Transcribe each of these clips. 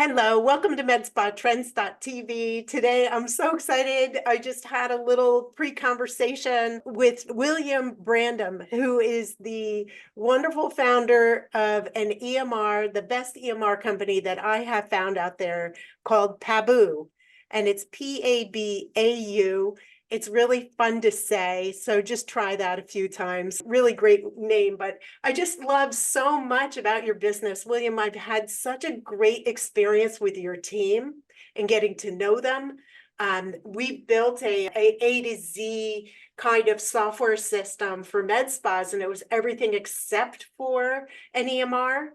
Hello, welcome to MedSpaTrends.tv. Today, I'm so excited. I just had a little pre-conversation with William Brandham, who is the wonderful founder of an EMR, the best EMR company that I have found out there called Pabau, and it's Pabau. It's really fun to say, so just try that a few times. Really great name, but I just love so much about your business. William, I've had such a great experience with your team and getting to know them. We built a to Z kind of software system for med spas, and it was everything except for an EMR.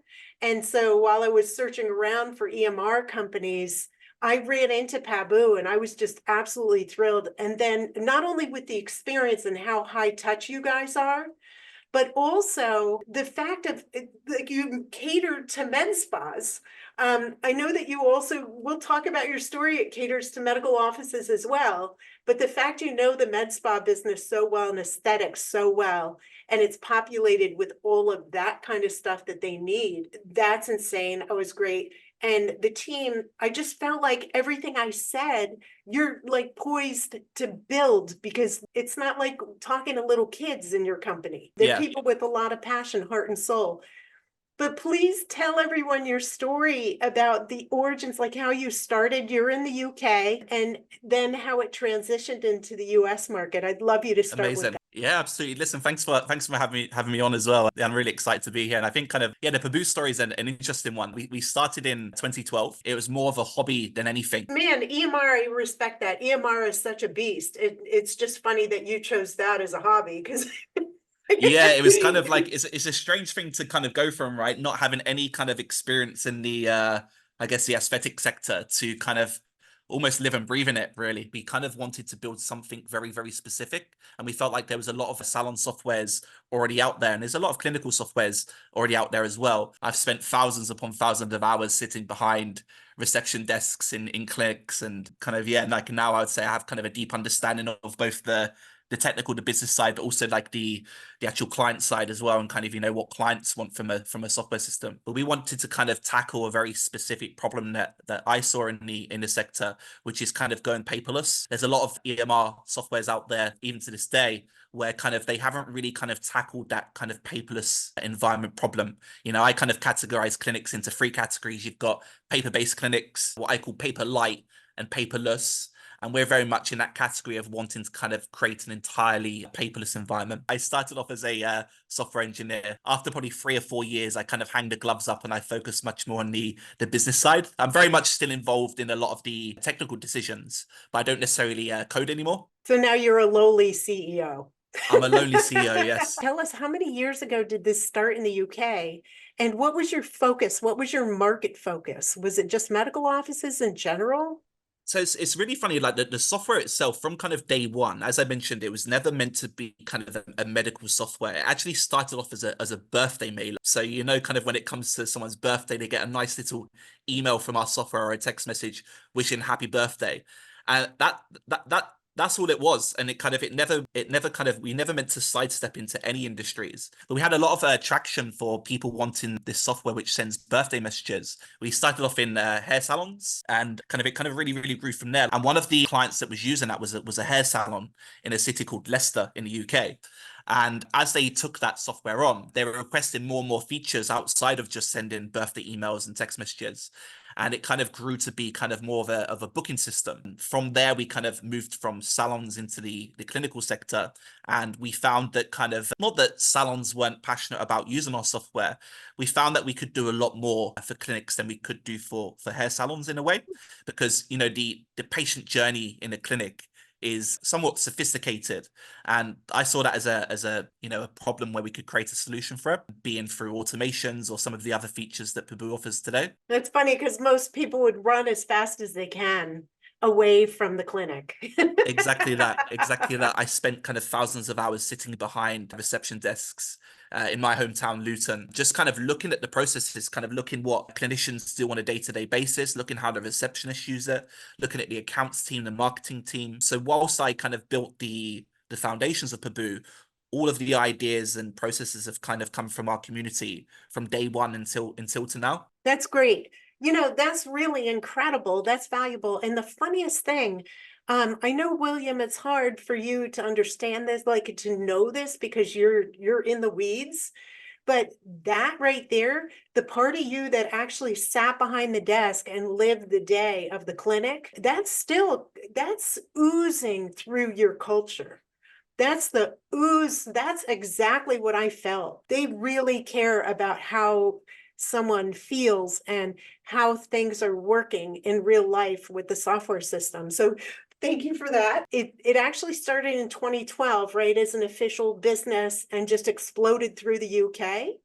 And so while I was searching around for EMR companies, I ran into Pabau and I was just absolutely thrilled. And then not only with the experience and how high touch you guys are, but also the fact of like you cater to med spas. I know that you also, we'll talk about your story, it caters to medical offices as well, but the fact you know the med spa business so well and aesthetics so well, and it's populated with all of that kind of stuff that they need, that's insane. It was great. And the team, I just felt like everything I said, you're like poised to build, because it's not like talking to little kids in your company. They're people with a lot of passion, heart and soul. But please tell everyone your story about the origins, like how you started. You're in the UK, and then how it transitioned into the US market. I'd love you to start with that. Yeah, absolutely. Listen, thanks for having me on as well. I'm really excited to be here. And I think the Pabau story is an interesting one. We started in 2012. It was more of a hobby than anything. Man, EMR, I respect that. EMR is such a beast. It's just funny that you chose that as a hobby, because Yeah, it was kind of like it's a strange thing to kind of go from, right, not having any kind of experience in the I guess the aesthetic sector to kind of almost live and breathe in it, really. We kind of wanted to build something very, very specific, and we felt like there was a lot of salon softwares already out there, and there's a lot of clinical softwares already out there as well. I've spent thousands upon thousands of hours sitting behind reception desks in clinics, and kind of, yeah, like now I would say I have kind of a deep understanding of both the technical, the business side, but also like the actual client side as well, and kind of, what clients want from a software system. But we wanted to kind of tackle a very specific problem that I saw in the sector, which is kind of going paperless. There's a lot of EMR softwares out there, even to this day, where kind of they haven't really kind of tackled that kind of paperless environment problem. I kind of categorize clinics into three categories. You've got paper-based clinics, what I call paper light, and paperless. And we're very much in that category of wanting to kind of create an entirely paperless environment. I started off as a software engineer. After probably 3 or 4 years, I kind of hang the gloves up and I focus much more on the business side. I'm very much still involved in a lot of the technical decisions, but I don't necessarily code anymore. So now you're a lowly CEO. I'm a lonely CEO, yes. Tell us, how many years ago did this start in the UK? And what was your focus? What was your market focus? Was it just medical offices in general? So it's really funny, like the software itself from kind of day one, as I mentioned, it was never meant to be kind of a medical software. It actually started off as a birthday mailer. So, kind of when it comes to someone's birthday, they get a nice little email from our software or a text message wishing happy birthday. And that's all it was. And we never meant to sidestep into any industries. But we had a lot of attraction for people wanting this software which sends birthday messages. We started off in hair salons, and it really, really grew from there. And one of the clients that was using that was a hair salon in a city called Leicester in the UK. And as they took that software on, they were requesting more and more features outside of just sending birthday emails and text messages. And it kind of grew to be kind of more of a booking system. From there, we kind of moved from salons into the clinical sector. And we found that kind of, not that salons weren't passionate about using our software, we found that we could do a lot more for clinics than we could do for hair salons in a way. Because, the patient journey in a clinic is somewhat sophisticated, and I saw that as a problem where we could create a solution for it, being through automations or some of the other features that Pabau offers today. It's funny because most people would run as fast as they can away from the clinic. Exactly that. I spent kind of thousands of hours sitting behind reception desks in my hometown, Luton, just kind of looking at the processes, kind of looking what clinicians do on a day-to-day basis, looking how the receptionists use it, looking at the accounts team, the marketing team. So whilst I kind of built the foundations of Pabau, all of the ideas and processes have kind of come from our community from day one until to now. That's great. That's really incredible. That's valuable. And the funniest thing, I know, William, it's hard for you to understand this, like to know this because you're in the weeds. But that right there, the part of you that actually sat behind the desk and lived the day of the clinic, that's oozing through your culture. That's the ooze. That's exactly what I felt. They really care about how someone feels and how things are working in real life with the software system. So thank you for that. It actually started in 2012, right, as an official business and just exploded through the UK.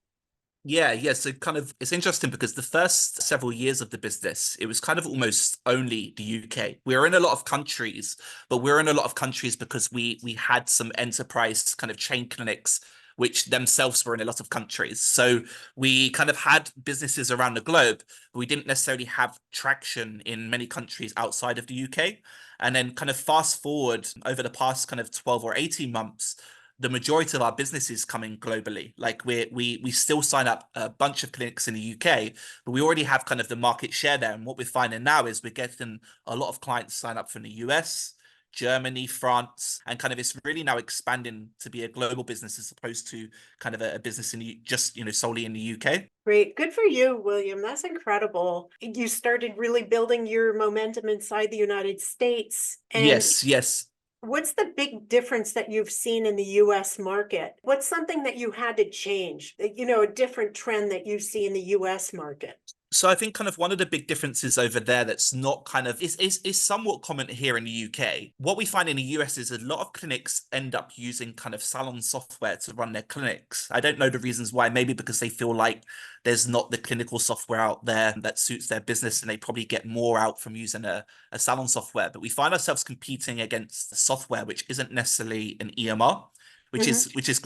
Yeah, yeah. So kind of it's interesting because the first several years of the business, it was kind of almost only the UK. We were in a lot of countries, but we're in a lot of countries because we had some enterprise kind of chain clinics which themselves were in a lot of countries. So we kind of had businesses around the globe, but we didn't necessarily have traction in many countries outside of the UK. And then kind of fast forward over the past kind of 12 or 18 months, the majority of our business is coming globally. Like we still sign up a bunch of clinics in the UK, but we already have kind of the market share there. And what we're finding now is we're getting a lot of clients sign up from the US, Germany, France, and kind of it's really now expanding to be a global business as opposed to kind of a business in just solely in the UK. Great. Good for you, William. That's incredible. You started really building your momentum inside the United States. And Yes, yes. what's the big difference that you've seen in the US market? What's something that you had to change? A different trend that you see in the US market? So I think kind of one of the big differences over there that's not kind of is somewhat common here in the UK. What we find in the US is a lot of clinics end up using kind of salon software to run their clinics. I don't know the reasons why, maybe because they feel like there's not the clinical software out there that suits their business and they probably get more out from using a salon software. But we find ourselves competing against software which isn't necessarily an EMR. Which is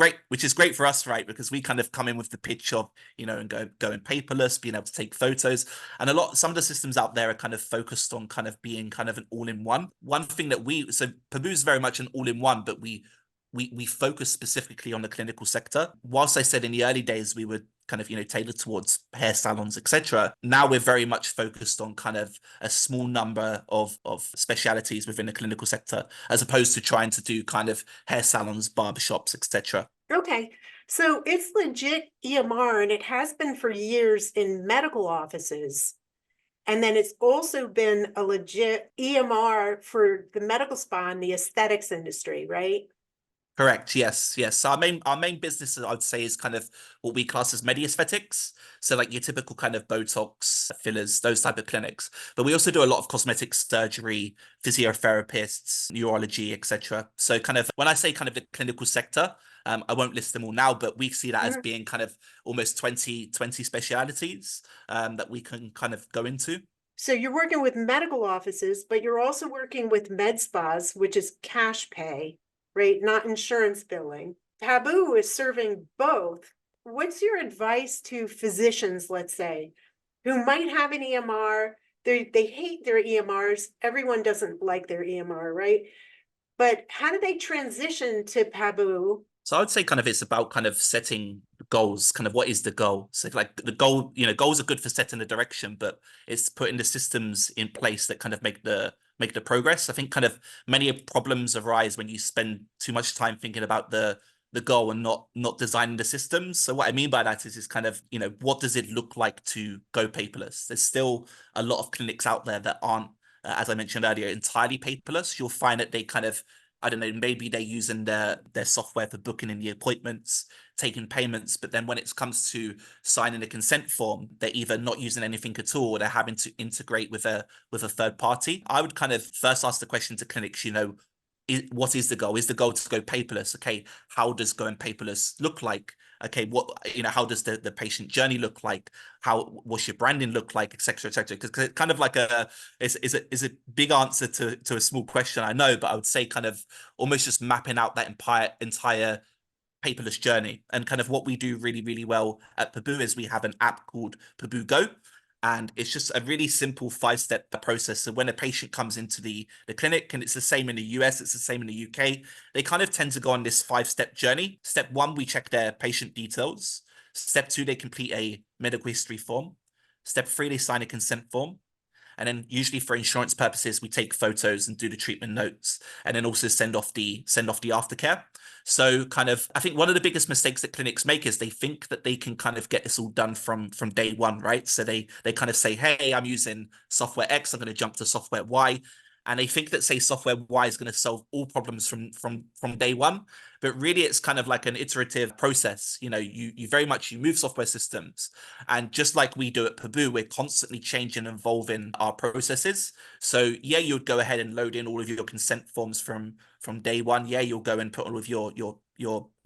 great for us, right? Because we kind of come in with the pitch of and going paperless, being able to take photos. And some of the systems out there are kind of focused on kind of being kind of an all-in-one. One thing that so Paboo is very much an all-in-one, but we focus specifically on the clinical sector. Whilst I said in the early days we would kind of tailored towards hair salons, etc. Now we're very much focused on kind of a small number of specialities within the clinical sector, as opposed to trying to do kind of hair salons, barbershops, etc. Okay. So it's legit EMR and it has been for years in medical offices. And then it's also been a legit EMR for the medical spa and the aesthetics industry, right? Correct. Yes. Yes. So our main business, I would say, is kind of what we class as medi aesthetics. So like your typical kind of Botox, fillers, those type of clinics. But we also do a lot of cosmetic surgery, physiotherapists, neurology, etc. So kind of when I say kind of the clinical sector, I won't list them all now, but we see that as Mhm. being kind of almost 20 specialities that we can kind of go into. So you're working with medical offices, but you're also working with med spas, which is cash pay, right? Not insurance billing. Paboo is serving both. What's your advice to physicians, let's say, who might have an EMR? They hate their EMRs. Everyone doesn't like their EMR, right? But how do they transition to Paboo? So I would say kind of it's about kind of setting goals, kind of what is the goal. So like the goal, goals are good for setting the direction, but it's putting the systems in place that kind of make the progress. I think kind of many problems arise when you spend too much time thinking about the goal and not designing the systems. So what I mean by that is kind of, what does it look like to go paperless? There's still a lot of clinics out there that aren't, as I mentioned earlier, entirely paperless. You'll find that they kind of, I don't know, maybe they're using their software for booking in the appointments, taking payments, but then when it comes to signing a consent form, they're either not using anything at all, or they're having to integrate with a third party. I would kind of first ask the question to clinics, what is the goal? Is the goal to go paperless? Okay, how does going paperless look like? Okay, how does the patient journey look like? What's your branding look like, et cetera, et cetera? Because it's kind of like is a big answer to a small question, I know, but I would say kind of almost just mapping out that entire paperless journey. And kind of what we do really, really well at Paboo is we have an app called Paboo Go. And it's just a really simple 5-step process. So when a patient comes into the clinic, and it's the same in the US, it's the same in the UK, they kind of tend to go on this 5-step journey. Step 1, we check their patient details. Step 2, they complete a medical history form. Step 3, they sign a consent form. And then usually for insurance purposes, we take photos and do the treatment notes, and then also send off the aftercare. So kind of, I think one of the biggest mistakes that clinics make is they think that they can kind of get this all done from day one, right? So they kind of say, hey, I'm using software X, I'm going to jump to software Y. And they think that, say, software Y is going to solve all problems from day one. But really, it's kind of like an iterative process. You know, you very much, you move software systems. And just like we do at Pabau, we're constantly changing and evolving our processes. So yeah, you'd go ahead and load in all of your consent forms from day one. Yeah, you'll go and put all of your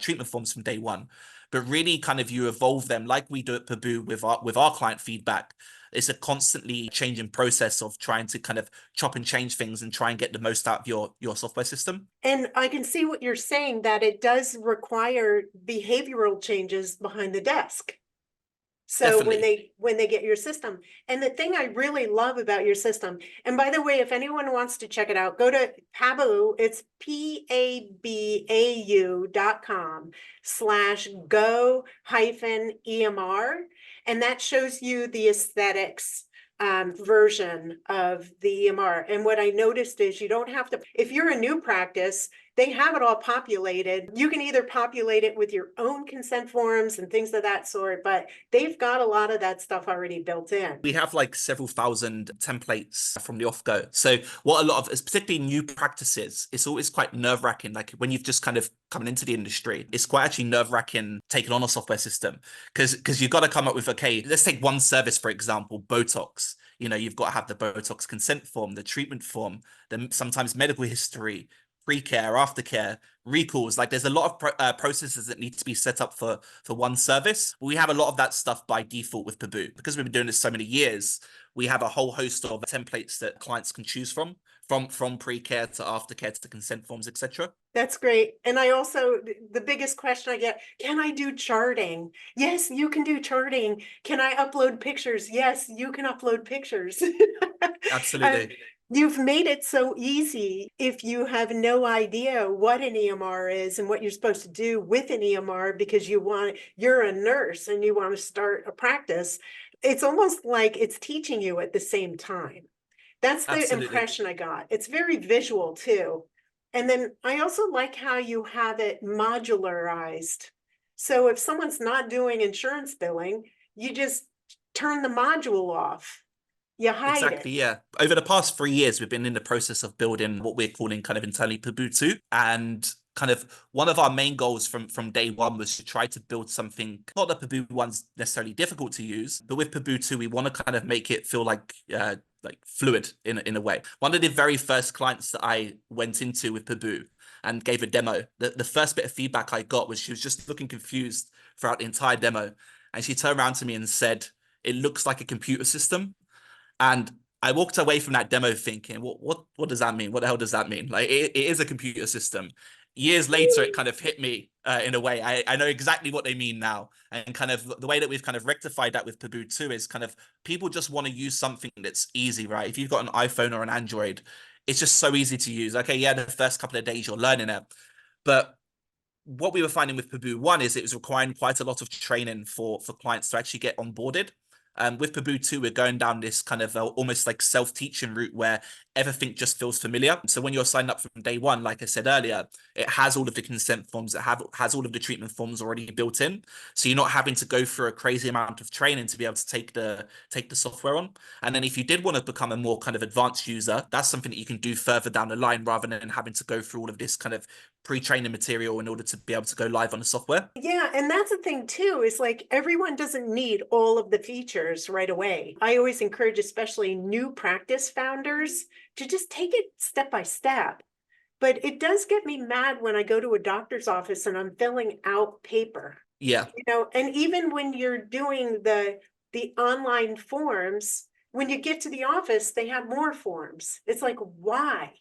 treatment forms from day one. But really kind of you evolve them like we do at Pabau with our client feedback. It's a constantly changing process of trying to kind of chop and change things and try and get the most out of your software system. And I can see what you're saying, that it does require behavioral changes behind the desk. So Definitely. when they get your system. And the thing I really love about your system, and by the way, if anyone wants to check it out, go to Pabau, it's PABAU.com/go hyphen EMR. And that shows you the aesthetics version of the EMR. And what I noticed is you don't have to, if you're a new practice, they have it all populated. You can either populate it with your own consent forms and things of that sort, but they've got a lot of that stuff already built in. We have like several thousand templates from the off-go. So what a lot of, particularly new practices, it's always quite nerve-wracking. Like when you've just kind of coming into the industry, it's quite actually nerve-wracking taking on a software system because you've got to come up with, okay, let's take one service, for example, Botox. You know, you've got to have the Botox consent form, the treatment form, then sometimes medical history, pre-care, aftercare, recalls. Like there's a lot of processes that need to be set up for one service. We have a lot of that stuff by default with Pabau. Because we've been doing this so many years, we have a whole host of templates that clients can choose from pre-care to aftercare to consent forms, etc. That's great. And I also, the biggest question I get, can I do charting? Yes, you can do charting. Can I upload pictures? Yes, you can upload pictures. Absolutely. You've made it so easy if you have no idea what an EMR is and what you're supposed to do with an EMR because you're a nurse and you want to start a practice. It's almost like it's teaching you at the same time. That's the Absolutely. impression I got. It's very visual too. And then I also like how you have it modularized. So if someone's not doing insurance billing, you just turn the module off. You hide it. Exactly, yeah. Over the past 3 years, we've been in the process of building what we're calling kind of internally Pabau 2. And kind of one of our main goals from day one was to try to build something, not that Pabau 1's necessarily difficult to use, but with Pabau 2, we want to kind of make it feel like fluid in a way. One of the very first clients that I went into with Pabau and gave a demo, the first bit of feedback I got was she was just looking confused throughout the entire demo. And she turned around to me and said, it looks like a computer system. And I walked away from that demo thinking, what does that mean? What the hell does that mean? Like it is a computer system. Years later, it kind of hit me in a way. I know exactly what they mean now. And kind of the way that we've kind of rectified that with Pabau 2 is kind of people just want to use something that's easy, right? If you've got an iPhone or an Android, it's just so easy to use. Okay, yeah, the first couple of days you're learning it. But what we were finding with Pabau 1 is it was requiring quite a lot of training for clients to actually get onboarded. With Pabau 2, we're going down this kind of almost like self-teaching route where everything just feels familiar. So when you're signed up from day one, like I said earlier, it has all of the consent forms, has all of the treatment forms already built in. So you're not having to go through a crazy amount of training to be able to take the software on. And then if you did want to become a more kind of advanced user, that's something that you can do further down the line rather than having to go through all of this kind of pre-training material in order to be able to go live on the software. Yeah, and that's the thing too, is like everyone doesn't need all of the features right away. I always encourage, especially new practice founders, to just take it step by step. But it does get me mad when I go to a doctor's office and I'm filling out paper. Yeah. And even when you're doing the online forms, when you get to the office, they have more forms. It's like, why?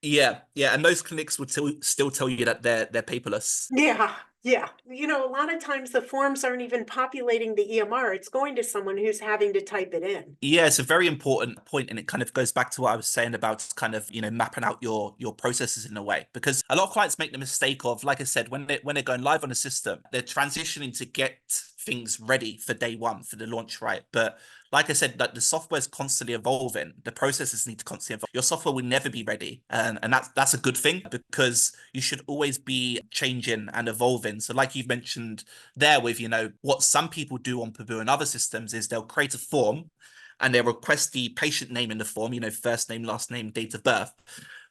Yeah, yeah, and those clinics would still tell you that they're paperless. Yeah, yeah. A lot of times the forms aren't even populating the EMR. It's going to someone who's having to type it in. Yeah, it's a very important point, and it kind of goes back to what I was saying about kind of mapping out your processes in a way, because a lot of clients make the mistake of, like I said, when they're going live on a system, they're transitioning to get things ready for day one for the launch, right? But like I said, that the software is constantly evolving. The processes need to constantly evolve. Your software will never be ready. And that's a good thing, because you should always be changing and evolving. So like you've mentioned there with, what some people do on Pabau and other systems is they'll create a form and they'll request the patient name in the form, first name, last name, date of birth.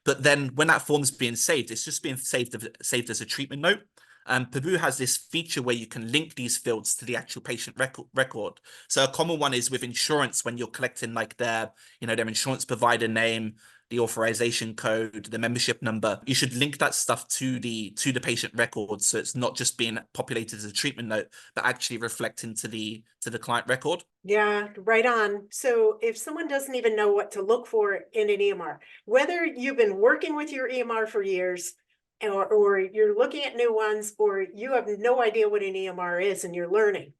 But then when that form is being saved, it's just being saved as a treatment note. And Pabau has this feature where you can link these fields to the actual patient record. So a common one is with insurance, when you're collecting like their insurance provider name, the authorization code, the membership number. You should link that stuff to the patient record, so it's not just being populated as a treatment note, but actually reflecting to the client record. Yeah, right on. So if someone doesn't even know what to look for in an EMR, whether you've been working with your EMR for years, or you're looking at new ones, or you have no idea what an EMR is and you're learning,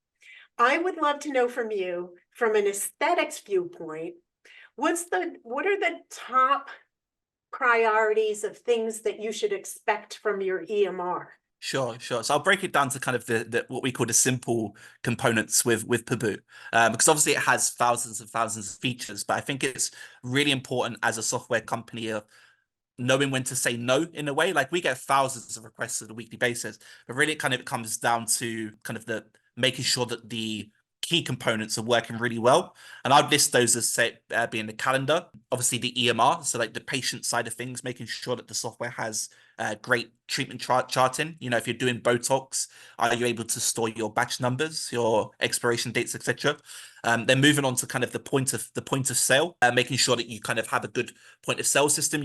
I would love to know from you, from an aesthetics viewpoint, what are the top priorities of things that you should expect from your EMR? Sure. So I'll break it down to kind of the what we call the simple components with Pabau, because obviously it has thousands and thousands of features, but I think it's really important as a software company of knowing when to say no in a way. Like, we get thousands of requests on a weekly basis, but really it kind of comes down to kind of the making sure that the key components are working really well. And I'd list those as being the calendar, obviously the EMR, so like the patient side of things, making sure that the software has great treatment charting. If you're doing Botox, are you able to store your batch numbers, your expiration dates, etc.? Then moving on to kind of the point of sale, making sure that you kind of have a good point of sale system.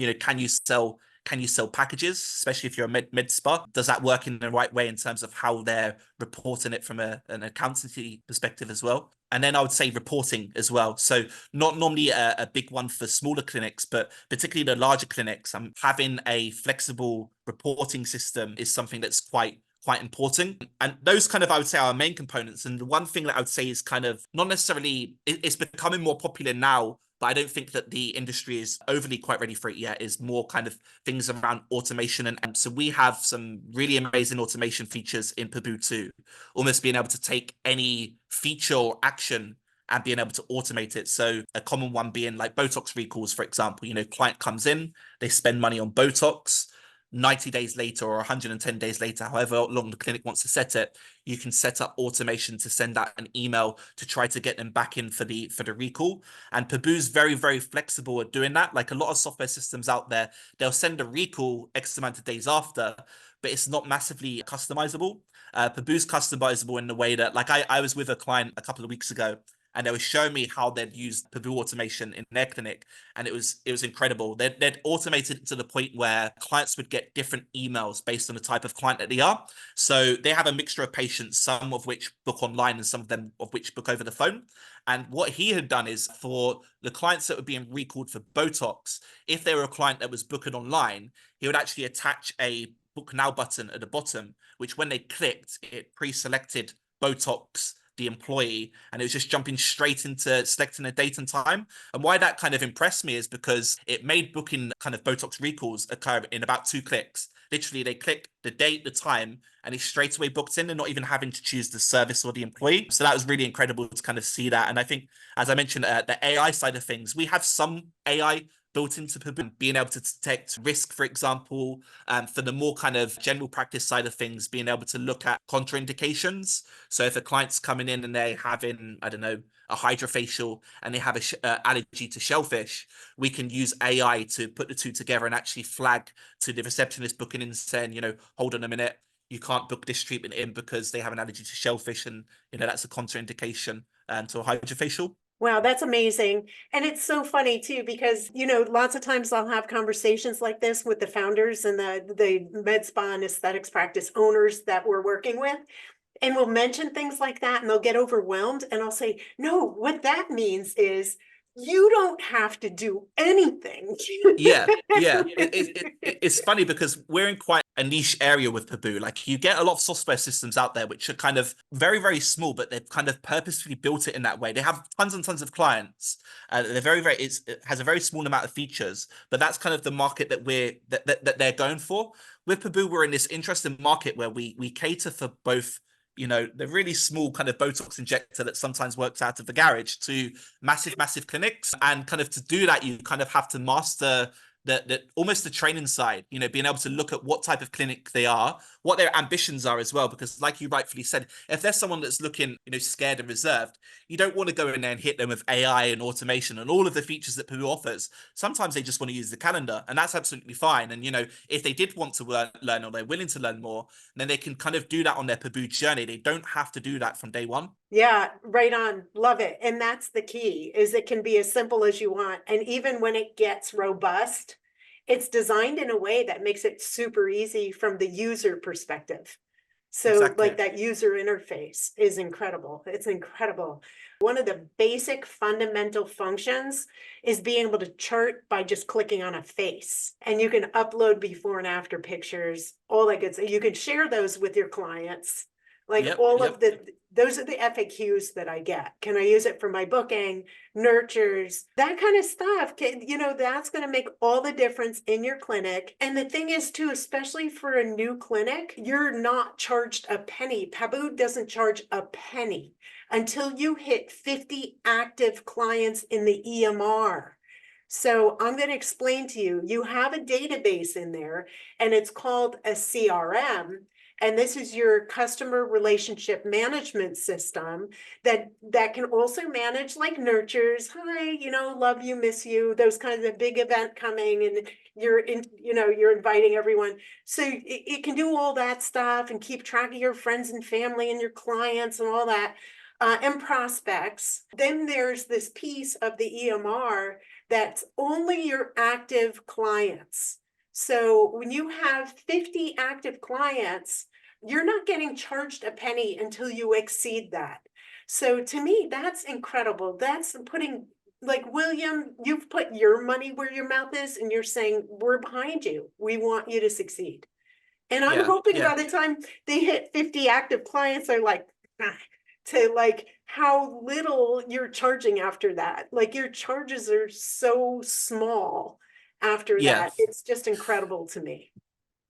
Can you sell packages, especially if you're a med spa? Does that work in the right way in terms of how they're reporting it from an accountancy perspective as well? And then I would say reporting as well. So not normally a big one for smaller clinics, but particularly the larger clinics, having a flexible reporting system is something that's quite important. And those kind of, I would say, are our main components. And the one thing that I would say is kind of not necessarily, it's becoming more popular now, but I don't think that the industry is overly quite ready for it yet, is more kind of things around automation. And so we have some really amazing automation features in Pabau too, almost being able to take any feature or action and being able to automate it. So a common one being like Botox recalls, for example. Client comes in, they spend money on Botox. 90 days later or 110 days later, however long the clinic wants to set it, you can set up automation to send out an email to try to get them back in for the recall. And Pabau's very, very flexible at doing that. Like a lot of software systems out there, they'll send a recall X amount of days after, but it's not massively customizable. Pabau's customizable in the way that, like, I was with a client a couple of weeks ago, and they were showing me how they'd used Pabau automation in their clinic, and it was incredible. They'd automated it to the point where clients would get different emails based on the type of client that they are. So they have a mixture of patients, some of which book online and some of which book over the phone. And what he had done is, for the clients that were being recalled for Botox, if they were a client that was booking online, he would actually attach a book now button at the bottom, which when they clicked, it pre-selected Botox, the employee, and it was just jumping straight into selecting a date and time. And why that kind of impressed me is because it made booking kind of Botox recalls occur in about 2 clicks. Literally, they click the date, the time, and it's straight away booked in, and not even having to choose the service or the employee. So that was really incredible to kind of see that. And I think, as I mentioned, the AI side of things, we have some AI built into Pabau, being able to detect risk, for example, for the more kind of general practice side of things, being able to look at contraindications. So if a client's coming in and they're having, I don't know, a hydrofacial and they have a allergy to shellfish, we can use AI to put the two together and actually flag to the receptionist booking in, saying, hold on a minute, you can't book this treatment in because they have an allergy to shellfish, and that's a contraindication to a hydrofacial. Wow, that's amazing. And it's so funny too, because, lots of times I'll have conversations like this with the founders and the med spa and aesthetics practice owners that we're working with. And we'll mention things like that and they'll get overwhelmed. And I'll say, no, what that means is you don't have to do anything. Yeah. It's funny because we're in quite a niche area with Pabau. Like, you get a lot of software systems out there which are kind of very, very small, but they've kind of purposefully built it in that way. They have tons and tons of clients. They're very, very, it has a very small amount of features, but that's kind of the market that they're going for. With Pabau, we're in this interesting market where we cater for both the really small kind of Botox injector that sometimes works out of the garage to massive clinics. And kind of to do that, you kind of have to master the almost the training side, being able to look at what type of clinic they are, what their ambitions are as well. Because like you rightfully said, if there's someone that's looking, scared and reserved, you don't want to go in there and hit them with AI and automation and all of the features that Pabau offers. Sometimes they just want to use the calendar, and that's absolutely fine. And, if they did want to learn or they're willing to learn more, then they can kind of do that on their Pabau journey. They don't have to do that from day one. Yeah, right on. Love it. And that's the key, is it can be as simple as you want. And even when it gets robust, it's designed in a way that makes it super easy from the user perspective. So Exactly. like that user interface is incredible. It's incredible. One of the basic fundamental functions is being able to chart by just clicking on a face. And you can upload before and after pictures, all that good stuff. You can share those with your clients. Like Yep, all yep. of those are the FAQs that I get. Can I use it for my booking, nurtures, that kind of stuff? That's going to make all the difference in your clinic. And the thing is too, especially for a new clinic, you're not charged a penny. Pabau doesn't charge a penny until you hit 50 active clients in the EMR. So I'm going to explain to you, you have a database in there and it's called a CRM. And this is your customer relationship management system that can also manage like nurtures. Hi, love you, miss you, those kinds of big event coming, and you're inviting everyone. So it can do all that stuff and keep track of your friends and family and your clients and all that, and prospects. Then there's this piece of the EMR that's only your active clients. So when you have 50 active clients, you're not getting charged a penny until you exceed that. So to me, that's incredible. That's putting, like, William, you've put your money where your mouth is, and you're saying, we're behind you. We want you to succeed. And I'm hoping by the time they hit 50 active clients, they're like, to like how little you're charging after that. Like your charges are so small after that. It's just incredible to me.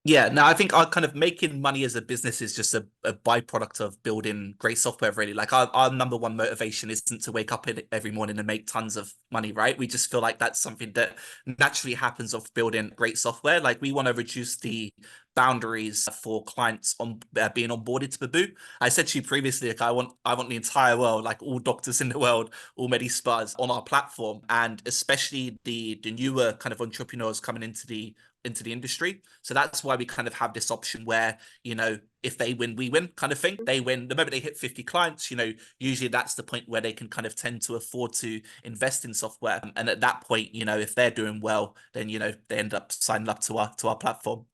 Yeah, no, I think our kind of making money as a business is just a byproduct of building great software, really. Like our number one motivation isn't to wake up every morning and make tons of money, right? We just feel like that's something that naturally happens of building great software. Like we want to reduce the boundaries for clients on being onboarded to Pabau. I said to you previously, like I want the entire world, like all doctors in the world, all medi spas on our platform, and especially the newer kind of entrepreneurs coming into the industry. So that's why we kind of have this option where, if they win, we win kind of thing. They win the moment they hit 50 clients, usually that's the point where they can kind of tend to afford to invest in software. And at that point, if they're doing well, then, they end up signing up to our platform.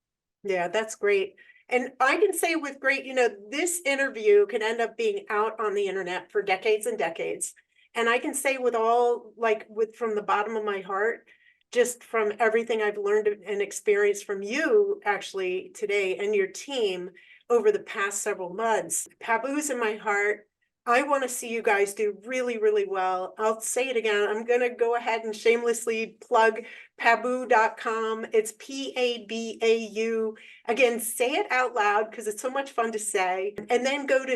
Yeah, that's great. And I can say with great, this interview can end up being out on the internet for decades and decades. And I can say from the bottom of my heart, just from everything I've learned and experienced from you actually today and your team over the past several months, Pabau's in my heart. I want to see you guys do really, really well. I'll say it again. I'm going to go ahead and shamelessly plug pabau.com. It's Pabau. Again, say it out loud because it's so much fun to say. And then go to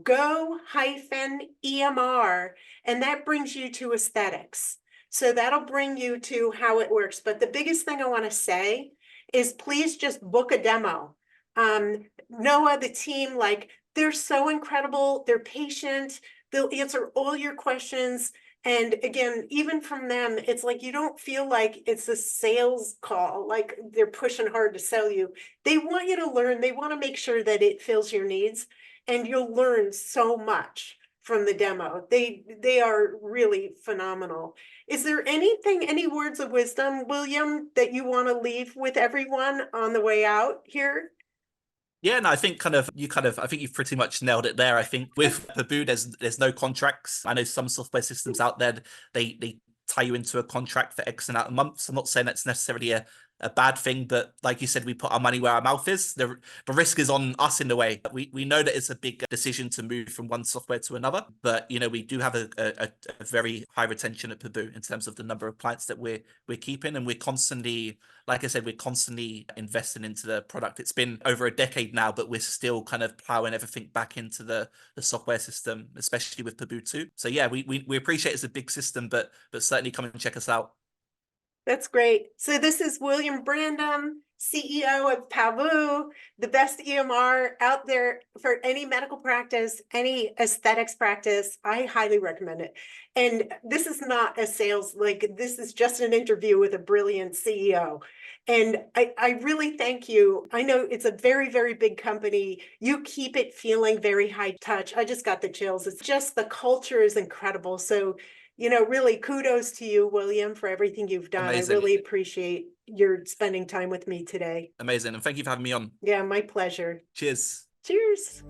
/go-EMR, and that brings you to aesthetics. So that'll bring you to how it works. But the biggest thing I want to say is please just book a demo. Noah, the team, they're so incredible. They're patient. They'll answer all your questions. And again, even from them, it's like you don't feel like it's a sales call, like they're pushing hard to sell you. They want you to learn. They want to make sure that it fills your needs, and you'll learn so much from the demo. They are really phenomenal. Is there any words of wisdom, William, that you want to leave with everyone on the way out here? Yeah, no, I think I think you've pretty much nailed it there. I think with Pabau, there's no contracts. I know some software systems out there, they tie you into a contract for X amount of months. I'm not saying that's necessarily a a bad thing, but like you said, we put our money where our mouth is. The risk is on us in a way. We know that it's a big decision to move from one software to another, but we do have a very high retention at Pabau in terms of the number of clients that we're keeping, and we're constantly, like I said, we're constantly investing into the product. It's been over a decade now, but we're still kind of plowing everything back into the software system, especially with Pabau 2. So yeah, we appreciate it's a big system, but certainly come and check us out. That's great. So this is William Brandham, CEO of Pabau, the best EMR out there for any medical practice, any aesthetics practice. I highly recommend it. And this is not a sales, like this is just an interview with a brilliant CEO. And I really thank you. I know it's a very, very big company. You keep it feeling very high touch. I just got the chills. It's just the culture is incredible. So really kudos to you, William, for everything you've done. Amazing. I really appreciate your spending time with me today. Amazing. And thank you for having me on. Yeah, my pleasure. Cheers. Cheers.